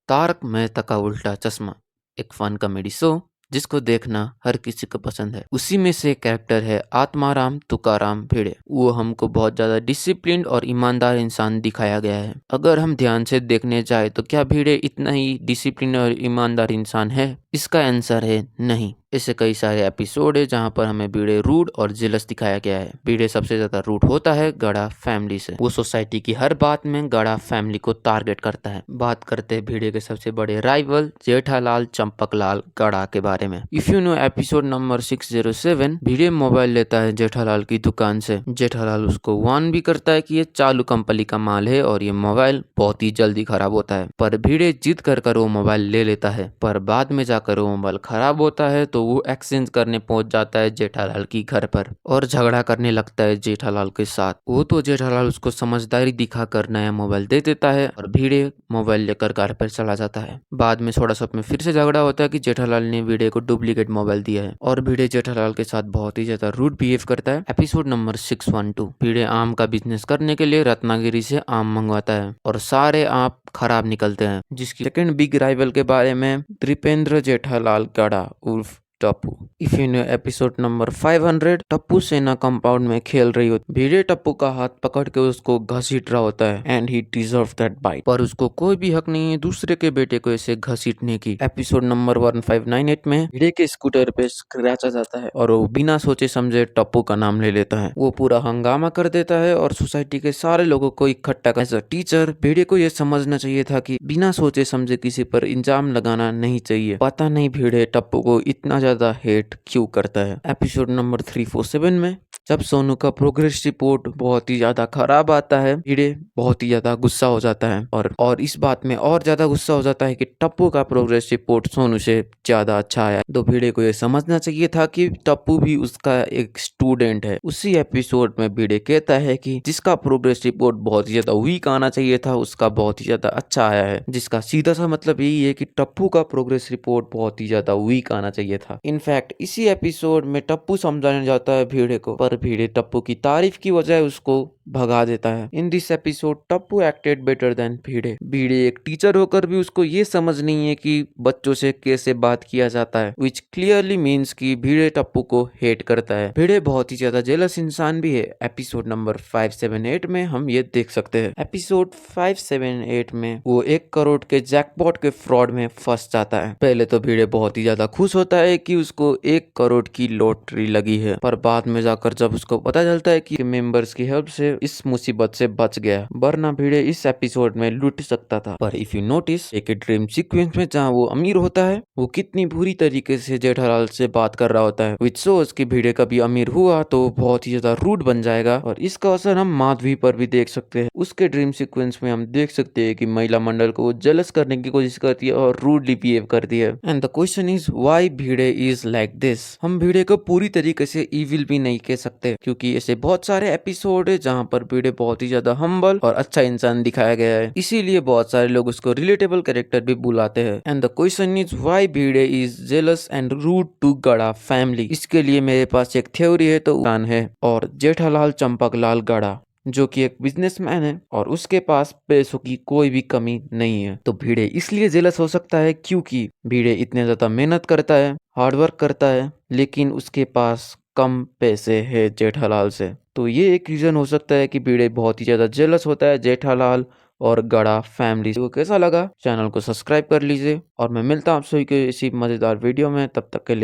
तारक मेहता का उल्टा चश्मा एक फन कॉमेडी शो जिसको देखना हर किसी को पसंद है। उसी में से एक कैरेक्टर है आत्माराम तुकाराम भिड़े। वो हमको बहुत ज्यादा डिसिप्लिन और ईमानदार इंसान दिखाया गया है। अगर हम ध्यान से देखने जाए तो क्या भिड़े इतना ही डिसिप्लिन और ईमानदार इंसान है? इसका आंसर है नहीं। ऐसे कई सारे एपिसोड है जहाँ पर हमें भिड़े रूड और जेलस दिखाया गया है। भिड़े सबसे ज्यादा रूड होता है गड़ा फैमिली से। वो सोसाइटी की हर बात में गड़ा फैमिली को टारगेट करता है। बात करते हैं भिड़े के सबसे बड़े राइवल जेठालाल चंपकलाल गड़ा के बारे में। If you know episode number 607, Bhide mobile लेता है जेठालाल की दुकान से। जेठालाल उसको वार्न भी करता है कि ये चालू कंपनी का माल है और ये मोबाइल बहुत ही जल्दी खराब होता है, पर भिड़े जिद कर वो मोबाइल ले लेता है। पर बाद में जाकर वो मोबाइल खराब होता है तो वो एक्सचेंज करने पहुंच जाता है जेठालाल की घर पर और झगड़ा करने लगता है जेठालाल के साथ। वो तो जेठालाल उसको समझदारी दिखाकर नया मोबाइल दे देता है और भिड़े मोबाइल लेकर घर पर चला जाता है। बाद में थोड़ा सा में फिर से झगड़ा होता है कि जेठालाल ने भिड़े को डुप्लीकेट मोबाइल दिया है और भिड़े जेठालाल के साथ बहुत ही ज्यादा रूड बिहेव करता है। एपिसोड नंबर 612, भिड़े आम का बिजनेस करने के लिए रत्नागिरी से आम मंगवाता है और सारे आम खराब निकलते हैं। जिसकी सेकंड बिग राइवल के बारे में त्रिपेंद्र जेठालाल गड़ा उर्फ Tappu. If you know episode number 500, Tappu सेना कंपाउंड में खेल रही होती। भिड़े टप्पू का हाथ पकड़ के उसको घसीट रहा होता है and he deserve that bite, पर उसको कोई भी हक नहीं है दूसरे के बेटे को ऐसे घसीटने की। एपिसोड नंबर 1598 में भिड़े के स्कूटर पे स्क्रैच आ जाता है और वो बिना सोचे समझे टप्पू का नाम ले लेता है। वो पूरा हंगामा कर देता है और सोसाइटी के सारे लोगों को इकट्ठा कर। एज अ टीचर भिड़े को ये समझना चाहिए था कि बिना सोचे समझे किसी पर इल्जाम लगाना नहीं चाहिए। पता नहीं भिड़े टप्पू को इतना ज्यादा हेट क्यों करता है। एपिसोड नंबर 347 में जब सोनू का प्रोग्रेस रिपोर्ट बहुत ही ज्यादा खराब आता है, भिड़े बहुत ही ज्यादा गुस्सा हो जाता है और इस बात में और ज्यादा गुस्सा हो जाता है कि टप्पू का प्रोग्रेस रिपोर्ट सोनू से ज्यादा अच्छा आया। तो भिड़े को ये समझना चाहिए था कि टप्पू भी उसका एक स्टूडेंट है। उसी एपिसोड में भिड़े कहता है कि जिसका प्रोग्रेस रिपोर्ट बहुत ही ज्यादा वीक आना चाहिए था उसका बहुत ही ज्यादा अच्छा आया है, जिसका सीधा सा मतलब यही है कि टप्पू का प्रोग्रेस रिपोर्ट बहुत ही ज्यादा वीक आना चाहिए था। इनफैक्ट इसी एपिसोड में टप्पू समझाने जाता है भिड़े को, पर भिड़े टप्पू की तारीफ की बजाय उसको भगा देता है। In this episode Tappu acted better than Bhide. Bhide एक टीचर होकर भी उसको ये समझ नहीं है कि बच्चों से कैसे बात किया जाता है, विच क्लियरली मीन्स कि भिड़े टप्पू को हेट करता है। भिड़े बहुत ही ज्यादा जेलस इंसान भी है। एपिसोड नंबर 578 में हम ये देख सकते हैं। एपिसोड 578 में वो 1 करोड़ के जैकपॉट के फ्रॉड में फंस जाता है। पहले तो भिड़े बहुत ही ज्यादा खुश होता है कि उसको 1 करोड़ की लॉटरी लगी है, पर बाद में जाकर जब उसको पता चलता है कि मेंबर्स की हेल्प से इस मुसीबत से बच गया, वरना भिड़े इस एपिसोड में लूट सकता था। पर इफ यू नोटिस एक ड्रीम सीक्वेंस में जहाँ वो अमीर होता है वो कितनी बुरी तरीके से जेठालाल से बात कर रहा होता है, विच शोज कि भिड़े कभी अमीर हुआ तो बहुत ही ज्यादा रूड बन जाएगा। और इसका असर हम माधवी पर भी देख सकते हैं। उसके ड्रीम सीक्वेंस में हम देख सकते हैं कि महिला मंडल को जेलस करने की कोशिश करती है और रूडली बिहेव करती है। And the question is why Bhide is like this. हम भिड़े को पूरी तरीके से इविल भी नहीं कह सकते क्योंकि ऐसे बहुत सारे एपिसोड है जहाँ पर भिड़े बहुत ही ज्यादा हम्बल और अच्छा इंसान दिखाया गया है, इसीलिए बहुत सारे लोग उसको रिलेटेबल कैरेक्टर भी बुलाते हैं। And the question is why Bhide is jealous and rude to Gada family. इसके लिए मेरे पास एक थ्योरी है तो उड़ान है और जेठालाल चंपकलाल गड़ा जो कि एक बिजनेसमैन है और उसके पास पैसों की कोई भी कमी नहीं है। तो भिड़े इसलिए जेलस हो सकता है क्योंकि भिड़े इतने ज्यादा मेहनत करता है, हार्डवर्क करता है, लेकिन उसके पास कम पैसे है जेठालाल से। तो ये एक रीजन हो सकता है कि भिड़े बहुत ही ज्यादा जेलस होता है जेठालाल और गड़ा फैमिली। को कैसा लगा चैनल को सब्सक्राइब कर लीजिए और मैं मिलता हूँ आप सभी को इसी मजेदार वीडियो में। तब तक के लिए